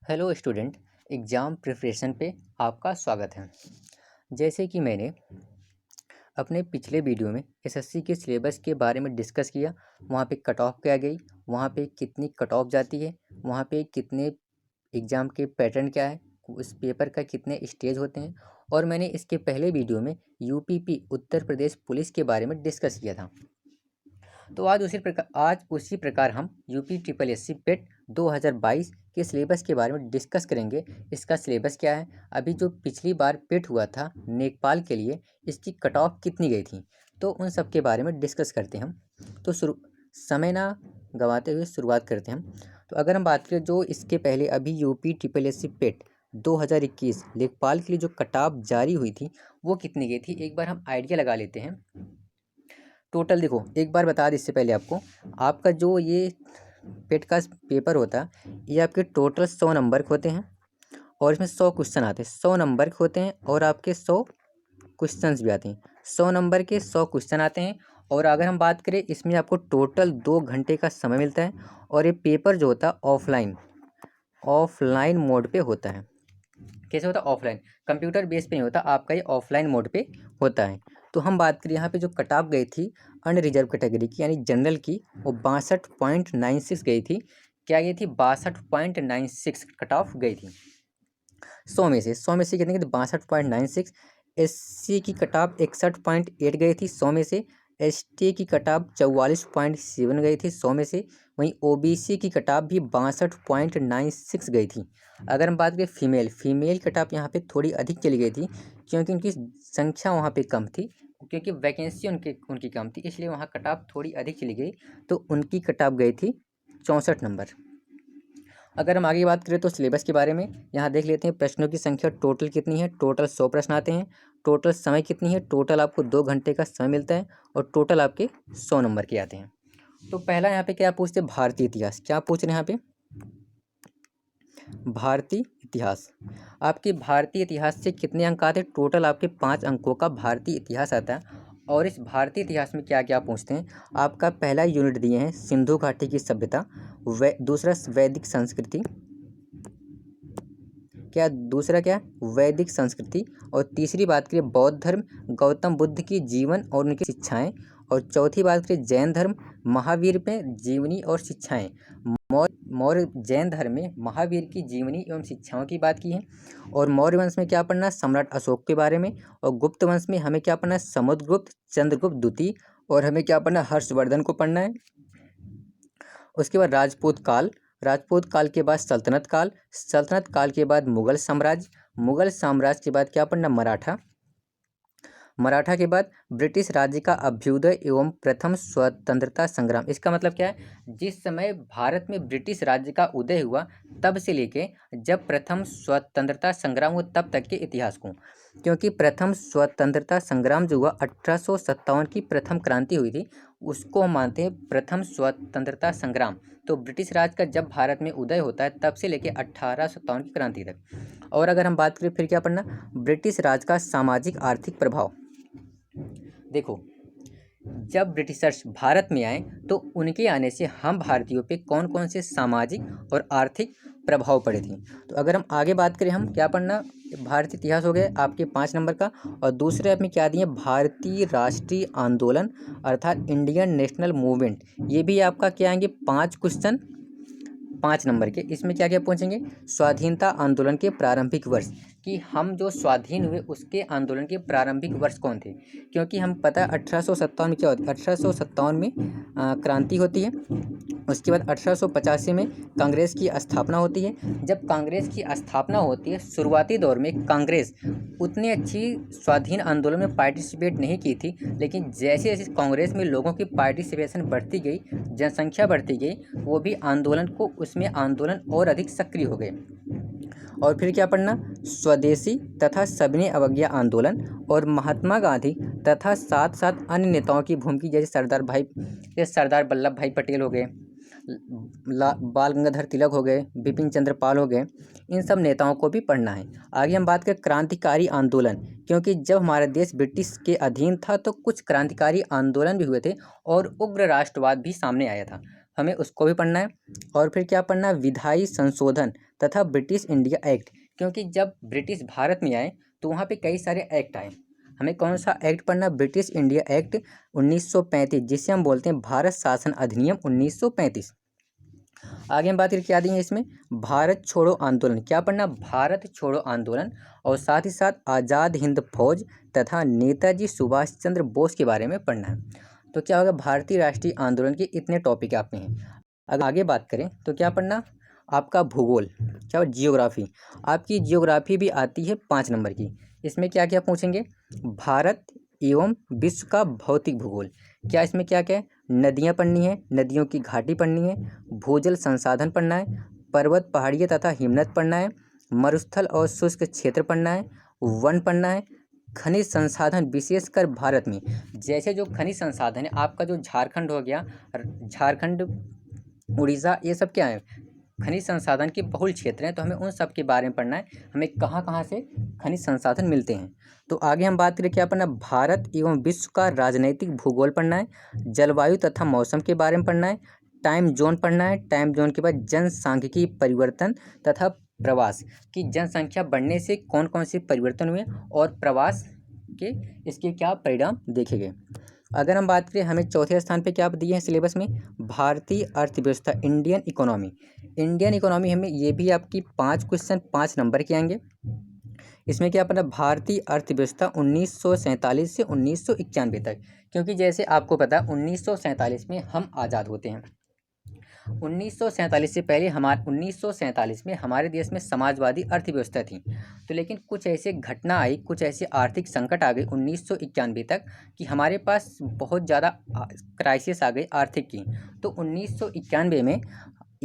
Hello student. Exam preparation पे आपका स्वागत है। जैसे कि मैंने अपने पिछले वीडियो में एसएससी के सिलेबस के बारे में डिस्कस किया, वहाँ पे कट ऑफ क्या गई, वहाँ पे कितनी कट ऑफ जाती है, वहाँ पे कितने एग्ज़ाम के पैटर्न क्या है, उस पेपर का कितने स्टेज होते हैं, और मैंने इसके पहले वीडियो में यूपीपी उत्तर प्रदेश पुलिस के बारे में डिस्कस किया था। तो आज उसी प्रकार हम यूपी ट्रिपल एस सी पेट 2022 के सिलेबस के बारे में डिस्कस करेंगे। इसका सिलेबस क्या है, अभी जो पिछली बार पेट हुआ था नेपाल के लिए, इसकी कट ऑफ कितनी गई थी, तो उन सब के बारे में डिस्कस करते हैं हम। तो समय ना गंवाते हुए शुरुआत करते हैं हम। तो अगर हम बात करें जो इसके पहले अभी यूपी ट्रिपल एस सी पेट 2021 लेखपाल के लिए जो कट ऑफ जारी हुई थी वो कितनी गई थी, एक बार हम आइडिया लगा लेते हैं। टोटल देखो, एक बार बता दें इससे पहले आपको, आपका जो ये पेट का पेपर होता है ये आपके टोटल 100 नंबर के होते हैं और इसमें 100 क्वेश्चन आते हैं। 100 नंबर के होते हैं और आपके 100 क्वेश्चंस भी आते हैं। 100 नंबर के 100 क्वेश्चन आते हैं। और अगर हम बात करें, इसमें आपको टोटल 2 घंटे का समय मिलता है। और ये पेपर जो होता है ऑफलाइन मोड पे होता है। कैसे होता है? ऑफलाइन, कंप्यूटर बेस पे नहीं होता आपका, ये ऑफलाइन मोड पे होता है। तो हम बात करें यहाँ पे जो कट ऑफ गई थी अनरिजर्व कैटेगरी की यानी जनरल की, वो 62.96 गई थी। क्या गई थी? 62.96 कट ऑफ गई थी। 100 में से कितनी गई थी? 62.96। SC की कट ऑफ 61.8 गई थी 100 में से। ST की कट ऑफ 44.7 गई थी 100 में से। वहीं OBC की कट ऑफ भी 62.96 गई थी। अगर हम बात करें फीमेल कट ऑफ यहाँ पे थोड़ी अधिक चली गई थी, क्योंकि उनकी संख्या वहाँ पे कम थी, क्योंकि वैकेंसी उनकी कम थी, इसलिए वहाँ कट ऑफ थोड़ी अधिक चली गई। तो उनकी कट ऑफ गई थी 64 नंबर। अगर हम आगे बात करें तो सिलेबस के बारे में यहाँ देख लेते हैं। प्रश्नों की संख्या टोटल कितनी है? टोटल 100 प्रश्न आते हैं। टोटल समय कितनी है? टोटल आपको 2 घंटे का समय मिलता है और टोटल आपके 100 नंबर के आते हैं। तो पहला यहाँ पे क्या पूछते हैं? भारतीय इतिहास। क्या पूछ रहे हैं यहाँ पे? भारतीय इतिहास। आपके भारतीय इतिहास से कितने अंक आते हैं? टोटल आपके 5 अंकों का भारतीय इतिहास आता है। और इस भारतीय इतिहास में क्या क्या पूछते हैं? आपका पहला यूनिट दिए हैं सिंधु घाटी की सभ्यता, दूसरा वैदिक संस्कृति, दूसरा क्या? वैदिक संस्कृति। और तीसरी बात करें बौद्ध धर्म, गौतम बुद्ध की जीवन और उनकी शिक्षाएं। और चौथी बात करें जैन धर्म, महावीर में जीवनी और शिक्षाएं। मौर्य जैन धर्म में महावीर की जीवनी एवं शिक्षाओं की बात की है। और मौर्य वंश में क्या पढ़ना है? सम्राट अशोक के बारे में। और गुप्त वंश में हमें क्या पढ़ना है? समुद्रगुप्त, चंद्रगुप्त द्वितीय। और हमें क्या पढ़ना है? हर्षवर्धन को पढ़ना है। उसके बाद राजपूत काल के बाद सल्तनत काल के बाद मुगल साम्राज्य के बाद क्या पढ़ना? मराठा के बाद ब्रिटिश राज्य का अभ्युदय एवं प्रथम स्वतंत्रता संग्राम। इसका मतलब क्या है? जिस समय भारत में ब्रिटिश राज्य का उदय हुआ तब से लेके जब प्रथम स्वतंत्रता संग्राम हुआ तब तक के इतिहास को, क्योंकि प्रथम स्वतंत्रता संग्राम जो हुआ 1857 की प्रथम क्रांति हुई थी, उसको हम मानते हैं प्रथम स्वतंत्रता संग्राम। तो ब्रिटिश राज का जब भारत में उदय होता है तब से लेके 1857 की क्रांति तक। और अगर हम बात करें फिर क्या पढ़ना? ब्रिटिश राज का सामाजिक आर्थिक प्रभाव। देखो, जब ब्रिटिशर्स भारत में आए तो उनके आने से हम भारतीयों पे कौन कौन से सामाजिक और आर्थिक प्रभाव पड़े थे। तो अगर हम आगे बात करें, हम क्या पढ़ना? भारतीय इतिहास हो गया आपके 5 नंबर का। और दूसरे में क्या दिए? भारतीय राष्ट्रीय आंदोलन अर्थात इंडियन नेशनल मूवमेंट। ये भी आपका क्या आएंगे? 5 क्वेश्चन 5 नंबर के। इसमें क्या क्या पूछेंगे? स्वाधीनता आंदोलन के प्रारंभिक वर्ष, कि हम जो स्वाधीन हुए उसके आंदोलन के प्रारंभिक वर्ष कौन थे, क्योंकि हम पता है 1857 में क्या होता है? 1857 में क्रांति होती है। उसके बाद 1885 में कांग्रेस की स्थापना होती है। जब कांग्रेस की स्थापना होती है, शुरुआती दौर में कांग्रेस उतनी अच्छी स्वाधीन आंदोलन में पार्टिसिपेट नहीं की थी, लेकिन जैसे जैसे कांग्रेस में लोगों की पार्टिसिपेशन बढ़ती गई, जनसंख्या बढ़ती गई, वो भी उसमें आंदोलन और अधिक सक्रिय हो गए। और फिर क्या पढ़ना? स्वदेशी तथा सविनय अवज्ञा आंदोलन और महात्मा गांधी तथा साथ साथ अन्य नेताओं की भूमिका, जैसे सरदार वल्लभ भाई पटेल हो गए, बाल गंगाधर तिलक हो गए, बिपिन चंद्र पाल हो गए, इन सब नेताओं को भी पढ़ना है। आगे हम बात करें क्रांतिकारी आंदोलन, क्योंकि जब हमारा देश ब्रिटिश के अधीन था तो कुछ क्रांतिकारी आंदोलन भी हुए थे और उग्र राष्ट्रवाद भी सामने आया था। हमें उसको भी पढ़ना है। और फिर क्या पढ़ना है, विधायी संशोधन तथा ब्रिटिश इंडिया एक्ट, क्योंकि जब ब्रिटिश भारत में आए तो वहाँ पे कई सारे एक्ट आए। हमें कौन सा एक्ट पढ़ना, ब्रिटिश इंडिया एक्ट 1935, जिसे हम बोलते हैं भारत शासन अधिनियम 1935। आगे हम बात करें क्या देंगे इसमें, भारत छोड़ो आंदोलन, क्या पढ़ना, भारत छोड़ो आंदोलन, और साथ ही साथ आज़ाद हिंद फौज तथा नेताजी सुभाष चंद्र बोस के बारे में पढ़ना है। तो क्या होगा, भारतीय राष्ट्रीय आंदोलन के इतने टॉपिक आप में हैं। अगर आगे बात करें तो क्या पढ़ना, आपका भूगोल, क्या जियोग्राफी, आपकी जियोग्राफी भी आती है 5 नंबर की। इसमें क्या क्या पूछेंगे, भारत एवं विश्व का भौतिक भूगोल, क्या इसमें क्या क्या है, नदियाँ पढ़नी है, नदियों की घाटी पढ़नी है, भूजल संसाधन पढ़ना है, पर्वत पहाड़ियाँ तथा हिमनद पढ़ना है, मरुस्थल और शुष्क क्षेत्र पढ़ना है, वन पढ़ना है, खनिज संसाधन विशेषकर भारत में, जैसे जो खनिज संसाधन है आपका जो झारखंड हो गया, झारखंड, उड़ीसा, ये सब क्या है, खनिज संसाधन के बहुल क्षेत्र हैं, तो हमें उन सब के बारे में पढ़ना है, हमें कहाँ कहाँ से खनिज संसाधन मिलते हैं। तो आगे हम बात करें क्या पढ़ना, भारत एवं विश्व का राजनैतिक भूगोल पढ़ना है, जलवायु तथा मौसम के बारे में पढ़ना है, टाइम जोन पढ़ना है, टाइम जोन के बाद जनसांख्यिकी परिवर्तन तथा प्रवास, की जनसंख्या बढ़ने से कौन कौन से परिवर्तन हुए और प्रवास के इसके क्या परिणाम देखे गए। अगर हम बात करें, हमें चौथे स्थान पे क्या दिए हैं सिलेबस में, भारतीय अर्थव्यवस्था, इंडियन इकोनॉमी। इंडियन इकोनॉमी हमें ये भी आपकी 5 क्वेश्चन 5 नंबर के आएंगे। इसमें क्या पता, भारतीय अर्थव्यवस्था 1947 से 1991 तक, क्योंकि जैसे आपको पता 1947 में हम आज़ाद होते हैं। 1947 से पहले 1947 में हमारे देश में समाजवादी अर्थव्यवस्था थी, तो लेकिन कुछ ऐसे घटना आई, कुछ ऐसे आर्थिक संकट आ गए 1991 तक कि हमारे पास बहुत ज़्यादा क्राइसिस आ गई आर्थिक की। तो 1991 में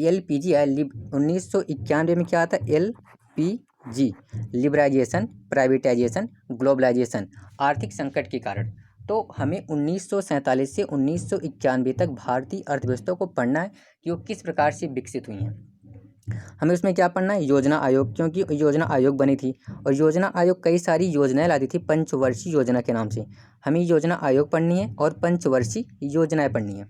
LPG आया, 1991 में क्या आता, LPG, लिबराइजेशन, प्राइवेटाइजेशन, ग्लोबलाइजेशन, आर्थिक संकट के कारण। तो हमें 1947 से 1991 तक भारतीय अर्थव्यवस्था को पढ़ना है कि वो किस प्रकार से विकसित हुई हैं। हमें उसमें क्या पढ़ना है, योजना आयोग, क्योंकि योजना आयोग बनी थी और योजना आयोग कई सारी योजनाएं लाती थी पंचवर्षीय योजना के नाम से। हमें योजना आयोग पढ़नी है और पंचवर्षीय योजनाएं पढ़नी है।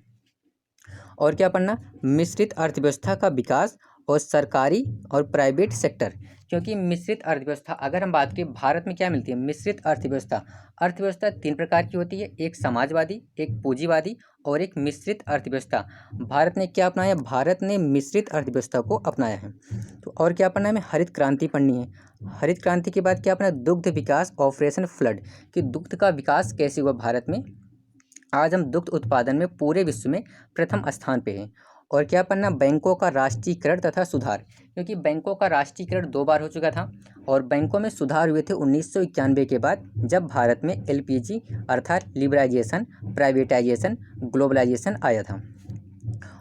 और क्या पढ़ना, मिश्रित अर्थव्यवस्था का विकास और सरकारी और प्राइवेट सेक्टर, क्योंकि मिश्रित अर्थव्यवस्था अगर हम बात करें भारत में क्या मिलती है, मिश्रित अर्थव्यवस्था, अर्थव्यवस्था 3 प्रकार की होती है, एक समाजवादी, एक पूंजीवादी और एक मिश्रित अर्थव्यवस्था। भारत ने क्या अपनाया, भारत ने मिश्रित अर्थव्यवस्था को अपनाया है। तो और क्या पढ़ना है, हमें हरित क्रांति पढ़नी है। हरित क्रांति के बाद क्या अपना, दुग्ध विकास, ऑपरेशन फ्लड, कि दुग्ध का विकास कैसे हुआ भारत में। आज हम दुग्ध उत्पादन में पूरे विश्व में प्रथम स्थान पे हैं। और क्या पढ़ना, बैंकों का राष्ट्रीयकरण तथा सुधार, क्योंकि बैंकों का राष्ट्रीयकरण 2 बार हो चुका था और बैंकों में सुधार हुए थे 1991 के बाद, जब भारत में LPG अर्थात लिबराइजेशन, प्राइवेटाइजेशन, ग्लोबलाइजेशन आया था।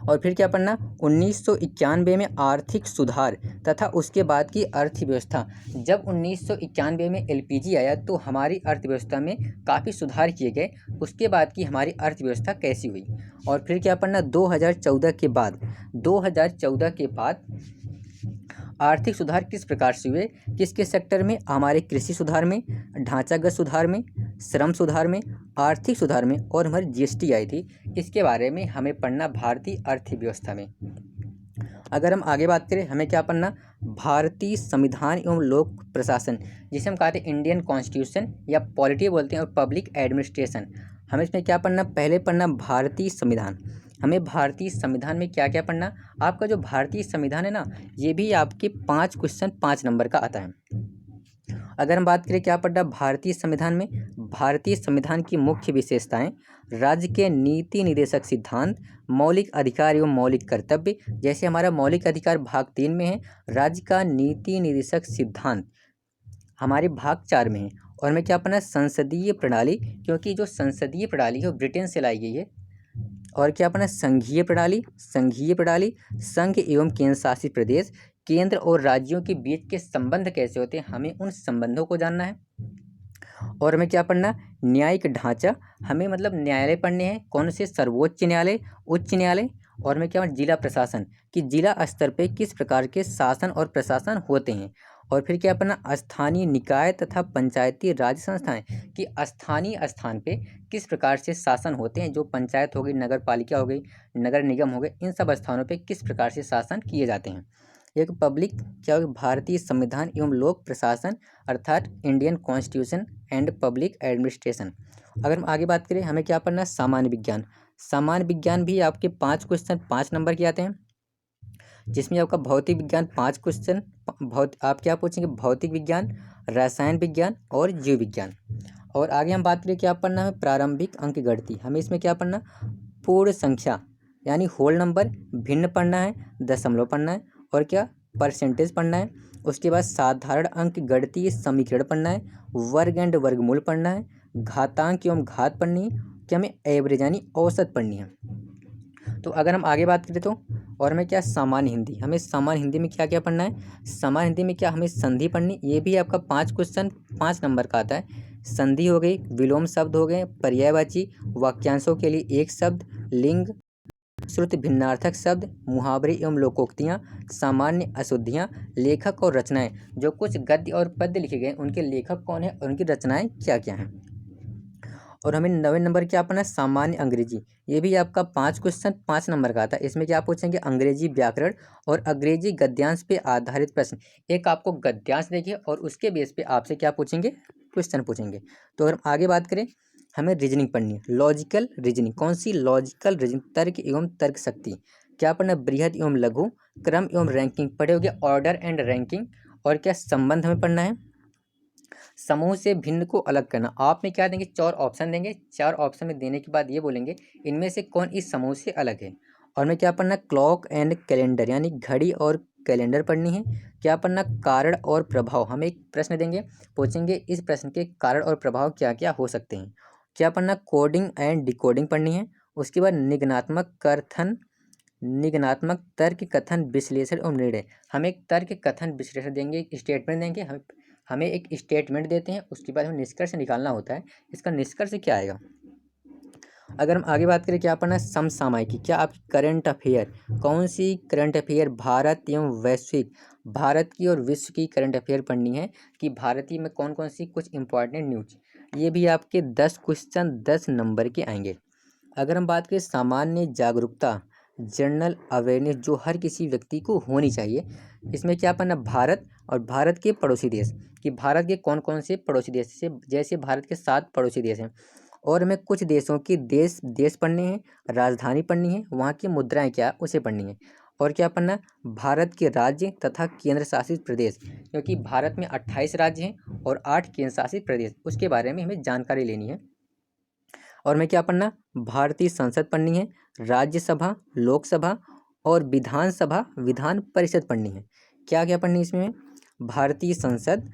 और फिर क्या पढ़ना, 1991 में आर्थिक सुधार तथा उसके बाद की अर्थव्यवस्था। जब 1991 में LPG आया तो हमारी अर्थव्यवस्था में काफ़ी सुधार किए गए, उसके बाद की हमारी अर्थव्यवस्था कैसी हुई। और फिर क्या पढ़ना, 2014 के बाद, 2014 के बाद आर्थिक सुधार किस प्रकार से हुए, किसके सेक्टर में, हमारे कृषि सुधार में, ढांचागत सुधार में, श्रम सुधार में, आर्थिक सुधार में, और हमारी GST आई थी, इसके बारे में हमें पढ़ना भारतीय अर्थव्यवस्था में। अगर हम आगे बात करें, हमें क्या पढ़ना, भारतीय संविधान एवं लोक प्रशासन, जिसे हम कहते हैं इंडियन कॉन्स्टिट्यूशन या पॉलिटी बोलते हैं, और पब्लिक एडमिनिस्ट्रेशन। हमें इसमें क्या पढ़ना, पहले पढ़ना भारतीय संविधान। हमें भारतीय संविधान में क्या क्या पढ़ना, आपका जो भारतीय संविधान है ना, ये भी आपके 5 क्वेश्चन 5 नंबर का आता है। अगर हम बात करें क्या पढ़ना भारतीय संविधान में, भारतीय संविधान की मुख्य विशेषताएं, राज्य के नीति निर्देशक सिद्धांत, मौलिक अधिकार एवं मौलिक कर्तव्य, जैसे हमारा मौलिक अधिकार भाग 3 में है, राज्य का नीति निर्देशक सिद्धांत हमारे भाग 4 में है। और हमें क्या पढ़ना, संसदीय प्रणाली, क्योंकि जो संसदीय प्रणाली है वो ब्रिटेन से लाई गई है। और क्या पढ़ना, संघीय प्रणाली, संघीय प्रणाली, संघ एवं केंद्र शासित प्रदेश, केंद्र और राज्यों के बीच के संबंध कैसे होते हैं, हमें उन संबंधों को जानना है। और हमें क्या पढ़ना, न्यायिक ढांचा, हमें मतलब न्यायालय पढ़ने हैं, कौन से, सर्वोच्च न्यायालय, उच्च न्यायालय। और हमें क्या, जिला प्रशासन, कि जिला स्तर पे किस प्रकार के शासन और प्रशासन होते हैं। और फिर क्या पढ़ना, स्थानीय निकाय तथा पंचायती राज संस्थाएं, कि स्थानीय स्थान पे किस प्रकार से शासन होते हैं, जो पंचायत हो गई, नगर पालिका हो गई, नगर निगम हो गए, इन सब स्थानों पे किस प्रकार से शासन किए जाते हैं। एक पब्लिक क्या होगी, भारतीय संविधान एवं लोक प्रशासन अर्थात Indian constitution and public administration. अगर हम आगे बात करें, हमें क्या पढ़ना है, सामान्य विज्ञान। सामान्य विज्ञान भी आपके 5 क्वेश्चन 5 नंबर के आते हैं, जिसमें आपका भौतिक विज्ञान 5 क्वेश्चन, आप क्या पूछेंगे, भौतिक विज्ञान, रसायन विज्ञान और जीव विज्ञान। और आगे हम बात करें, क्या पढ़ना है, प्रारंभिक अंक गणित। हमें इसमें क्या पढ़ना, पूर्ण संख्या यानी होल नंबर, भिन्न पढ़ना है, दशमलव पढ़ना है, और क्या परसेंटेज पढ़ना है। उसके बाद साधारण अंक गणितीय समीकरण पढ़ना है, वर्ग एंड वर्गमूल पढ़ना है, घातांक एवं घात पढ़नी है, क्या हमें एवरेज यानी औसत पढ़नी है। तो अगर हम आगे बात करें तो, और हमें क्या, सामान्य हिंदी। हमें सामान्य हिंदी में क्या क्या पढ़ना है, सामान्य हिंदी में क्या हमें संधि पढ़नी, ये भी आपका 5 क्वेश्चन 5 नंबर का आता है। संधि हो गई, विलोम शब्द हो गए, पर्यायवाची, वाक्यांशों के लिए एक शब्द, लिंग, श्रुति भिन्नार्थक शब्द, मुहावरे एवं लोकोक्तियाँ, सामान्य अशुद्धियाँ, लेखक और रचनाएं, जो कुछ गद्य और पद्य लिखे गए उनके लेखक कौन है और उनकी रचनाएं क्या क्या हैं। और हमें 9वें नंबर क्या पढ़ना है, सामान्य अंग्रेजी। ये भी आपका 5 क्वेश्चन 5 नंबर का आता है। इसमें क्या पूछेंगे, अंग्रेजी व्याकरण और अंग्रेजी गद्यांश पे आधारित प्रश्न। एक आपको गद्यांश देखिए और उसके बेस पे आपसे क्या पूछेंगे, क्वेश्चन पूछेंगे। तो अगर हम आगे बात करें, हमें रीजनिंग पढ़नी है, लॉजिकल रीजनिंग। कौन सी, लॉजिकल रीजनिंग, तर्क एवं तर्क शक्ति। क्या पढ़ना, बृहद एवं लघु, क्रम एवं रैंकिंग पढ़े होगे, ऑर्डर एंड रैंकिंग। और क्या संबंध हमें पढ़ना है, समूह से भिन्न को अलग करना। आप में क्या देंगे, 4 ऑप्शन देंगे, 4 ऑप्शन में देने के बाद ये बोलेंगे इनमें से कौन इस समूह से अलग है। और हमें क्या पढ़ना, क्लॉक एंड कैलेंडर यानी घड़ी और कैलेंडर पढ़नी है। क्या पढ़ना, कारण और प्रभाव। हमें एक प्रश्न देंगे, पूछेंगे इस प्रश्न के कारण और प्रभाव क्या क्या हो सकते हैं। क्या पढ़ना, कोडिंग एंड डिकोडिंग पढ़नी है। उसके बाद निगनात्मक कथन, निगनात्मक तर्क कथन विश्लेषण और निर्णय। हमें एक तर्क कथन विश्लेषण देंगे, एक स्टेटमेंट देंगे, हमें एक स्टेटमेंट देते हैं, उसके बाद हमें निष्कर्ष निकालना होता है, इसका निष्कर्ष क्या आएगा। अगर हम आगे बात करें, क्या पढ़ना है, समसामयिकी। क्या आपकी करंट अफेयर, कौन सी करंट अफेयर, भारत एवं वैश्विक, भारत की और विश्व की करंट अफेयर पढ़नी है, कि भारतीय में कौन कौन सी कुछ इंपॉर्टेंट न्यूज। ये भी आपके 10 क्वेश्चन 10 नंबर के आएंगे। अगर हम बात करें सामान्य जागरूकता, जनरल अवेयरनेस, जो हर किसी व्यक्ति को होनी चाहिए, इसमें क्या पढ़ना, भारत और भारत के पड़ोसी देश, कि भारत के कौन कौन से पड़ोसी देश से, जैसे भारत के 7 पड़ोसी देश हैं, और हमें कुछ देशों की देश पढ़ने हैं, राजधानी पढ़नी है, वहाँ की मुद्राएं क्या उसे पढ़नी है। और क्या पढ़ना, भारत के राज्य तथा केंद्र शासित प्रदेश, क्योंकि भारत में 28 राज्य हैं और 8 केंद्र शासित प्रदेश, उसके बारे में हमें जानकारी लेनी है। और हमें क्या पढ़ना, भारतीय संसद पढ़नी है, राज्यसभा, लोकसभा और विधानसभा, विधान परिषद पढ़नी है। क्या क्या पढ़नी है इसमें, भारतीय संसद,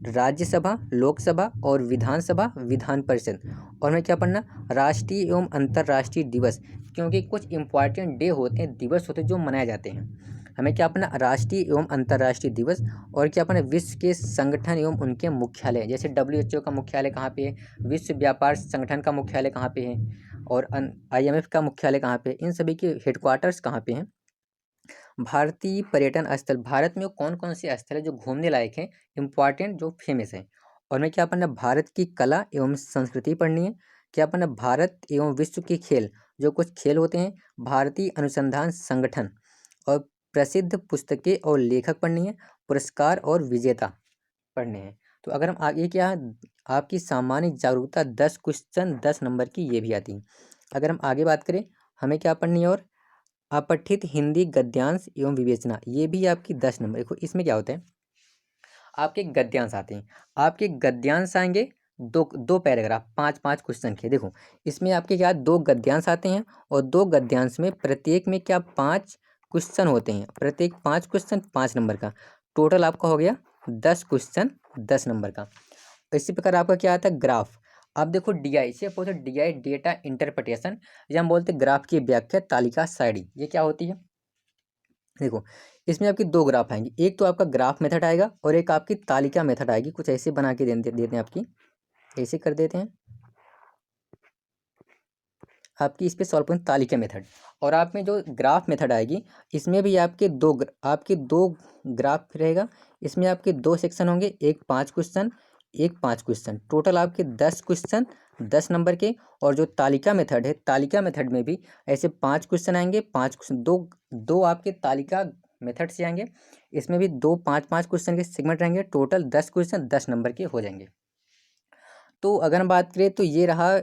राज्यसभा, लोकसभा और विधानसभा, विधान परिषद। और हमें क्या पढ़ना, राष्ट्रीय एवं अंतर्राष्ट्रीय दिवस, क्योंकि कुछ इंपॉर्टेंट डे होते हैं, दिवस होते हैं जो मनाए जाते हैं। हमें क्या पढ़ना, राष्ट्रीय एवं अंतर्राष्ट्रीय दिवस। और क्या पढ़ना, विश्व के संगठन एवं उनके मुख्यालय, जैसे WHO का मुख्यालय कहाँ पे है, विश्व व्यापार संगठन का मुख्यालय कहाँ पे है, और IMF का मुख्यालय कहाँ पे है, इन सभी के हेडक्वार्टर्स कहाँ पे हैं। भारतीय पर्यटन स्थल, भारत में कौन कौन से स्थल है जो घूमने लायक हैं, इंपॉर्टेंट जो फेमस है। और हमें क्या पढ़ना, भारत की कला एवं संस्कृति पढ़नी है। क्या पढ़ना, भारत एवं विश्व के खेल, जो कुछ खेल होते हैं, भारतीय अनुसंधान संगठन, और प्रसिद्ध पुस्तकें और लेखक पढ़नी है, पुरस्कार और विजेता पढ़ने हैं। तो अगर हम आगे, क्या आपकी सामान्य जागरूकता 10 क्वेश्चन 10 नंबर की ये भी आती है। अगर हम आगे बात करें, हमें क्या पढ़नी है, और अपठित हिंदी गद्यांश एवं विवेचना, ये भी आपकी 10 नंबर। देखो इसमें क्या होता है, आपके गद्यांश आते हैं, आपके गद्यांश आएंगे दो दो पैराग्राफ 5-5 क्वेश्चन के। देखो इसमें आपके क्या 2 गद्यांश आते हैं, और 2 गद्यांश में प्रत्येक में क्या 5 क्वेश्चन होते हैं, प्रत्येक 5 क्वेश्चन 5 नंबर का, टोटल आपका हो गया 10 क्वेश्चन 10 नंबर का। इसी प्रकार आपका क्या आता है, ग्राफ। अब देखो DI, इसे बोलते हैं DI, डेटा इंटरप्रिटेशन, या हम बोलते हैं ग्राफ की व्याख्या, तालिका सारणी। ये क्या होती है, देखो इसमें आपकी 2 ग्राफ आएंगी, एक तो आपका ग्राफ मेथड आएगा और एक आपकी तालिका मेथड आएगी। कुछ ऐसे बना के देते हैं आपकी, ऐसे कर देते हैं। आपकी इस पे सॉल्व करें तालिका मेथड। और आप में जो ग्राफ मेथड आएगी इसमें भी आपके दो ग्राफ रहेगा। इसमें आपके 2 सेक्शन होंगे, एक 5 क्वेश्चन, एक 5 क्वेश्चन, टोटल आपके 10 क्वेश्चन 10 नंबर के। और जो तालिका मेथड है, तालिका मेथड में भी ऐसे 5 क्वेश्चन आएंगे, 5 क्वेश्चन, दो दो आपके तालिका मेथड से आएंगे। इसमें भी दो 5-5 क्वेश्चन के सेगमेंट रहेंगे, टोटल 10 क्वेश्चन 10 नंबर के हो जाएंगे। तो अगर हम बात करें तो ये रहा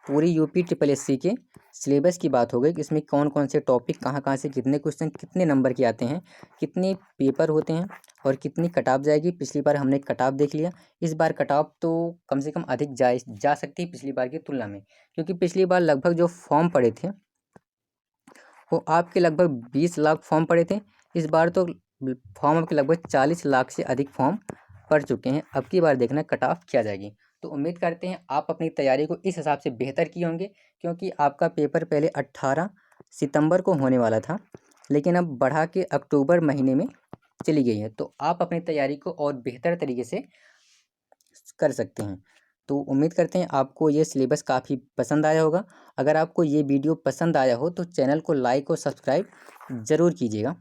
पूरी यूपी ट्रिपल एससी के सिलेबस की बात हो गई कि इसमें कौन कौन से टॉपिक कहाँ कहाँ से कितने क्वेश्चन कितने नंबर के आते हैं, कितने पेपर होते हैं और कितनी कटाप जाएगी। पिछली बार हमने कटाप देख लिया, इस बार कटाप तो कम से कम अधिक जा सकती है पिछली बार की तुलना में, क्योंकि पिछली बार लगभग जो फॉर्म पड़े थे वो आपके लगभग 20 लाख फॉर्म पड़े थे। इस बार तो फॉर्म आपके लगभग 40 लाख से अधिक फॉर्म पड़ चुके हैं। अब की बार देखना कट ऑफ क्या जाएगी। तो उम्मीद करते हैं आप अपनी तैयारी को इस हिसाब से बेहतर किए होंगे, क्योंकि आपका पेपर पहले 18 सितंबर को होने वाला था, लेकिन अब बढ़ा के अक्टूबर महीने में चली गई है। तो आप अपनी तैयारी को और बेहतर तरीके से कर सकते हैं। तो उम्मीद करते हैं आपको ये सिलेबस काफ़ी पसंद आया होगा। अगर आपको ये वीडियो पसंद आया हो तो चैनल को लाइक और सब्सक्राइब ज़रूर कीजिएगा।